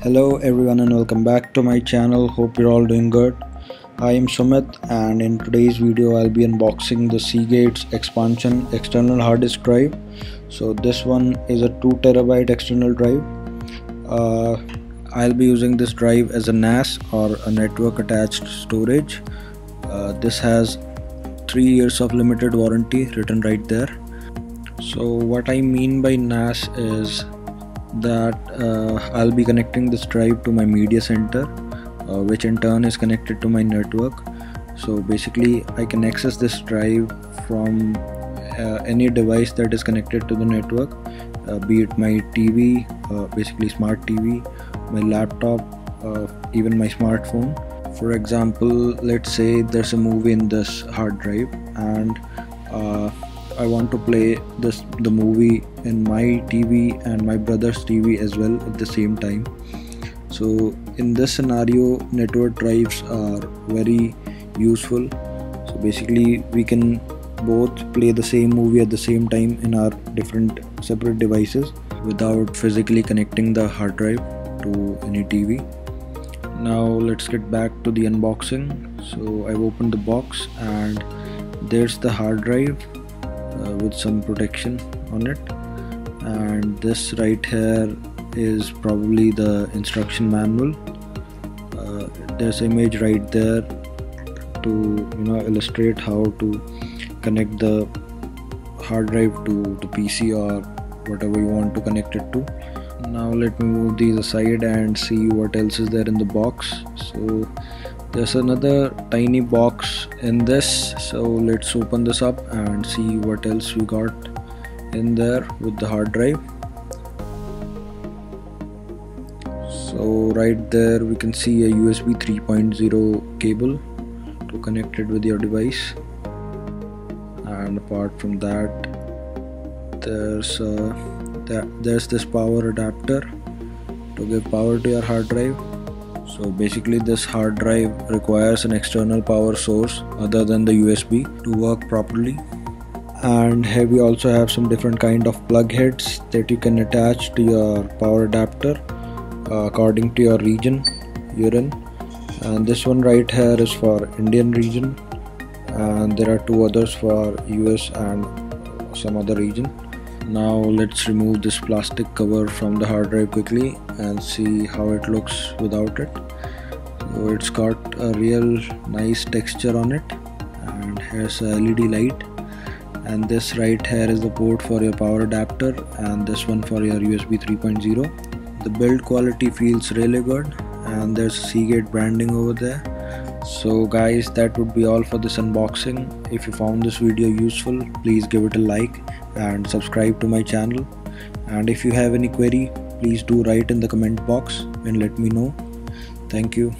Hello everyone and welcome back to my channel. Hope you're all doing good. I am Sumit and in today's video I'll be unboxing the Seagate Expansion external hard disk drive. So this one is a 2 TB external drive. I'll be using this drive as a NAS or a network attached storage. This has 3 years of limited warranty written right there. So what I mean by NAS is that I'll be connecting this drive to my media center, which in turn is connected to my network. So basically I can access this drive from any device that is connected to the network, be it my TV, basically smart TV, my laptop, even my smartphone. For example, let's say there's a movie in this hard drive and I want to play the movie in my TV and my brother's TV as well at the same time. So in this scenario, network drives are very useful. So basically we can both play the same movie at the same time in our different separate devices without physically connecting the hard drive to any TV. Now let's get back to the unboxing. So I've opened the box and there's the hard drive with some protection on it, and this right here is probably the instruction manual. There's an image right there to illustrate how to connect the hard drive to the PC or whatever you want to connect it to. Now let me move these aside and see what else is there in the box. So there's another tiny box in this, so let's open this up and see what else we got in there with the hard drive. So right there we can see a USB 3.0 cable to connect it with your device, and apart from that there's this power adapter to give power to your hard drive. So basically this hard drive requires an external power source other than the USB to work properly. And here we also have some different kind of plug heads that you can attach to your power adapter according to your region you're in. And this one right here is for Indian region, and there are 2 others for US and some other region. Now let's remove this plastic cover from the hard drive quickly and see how it looks without it. So it's got a real nice texture on it, and here's a LED light, and this right here is the port for your power adapter and this one for your USB 3.0. The build quality feels really good, and there's Seagate branding over there. So guys, that would be all for this unboxing. If you found this video useful, please give it a like and subscribe to my channel. And if you have any query, please do write in the comment box and let me know. Thank you.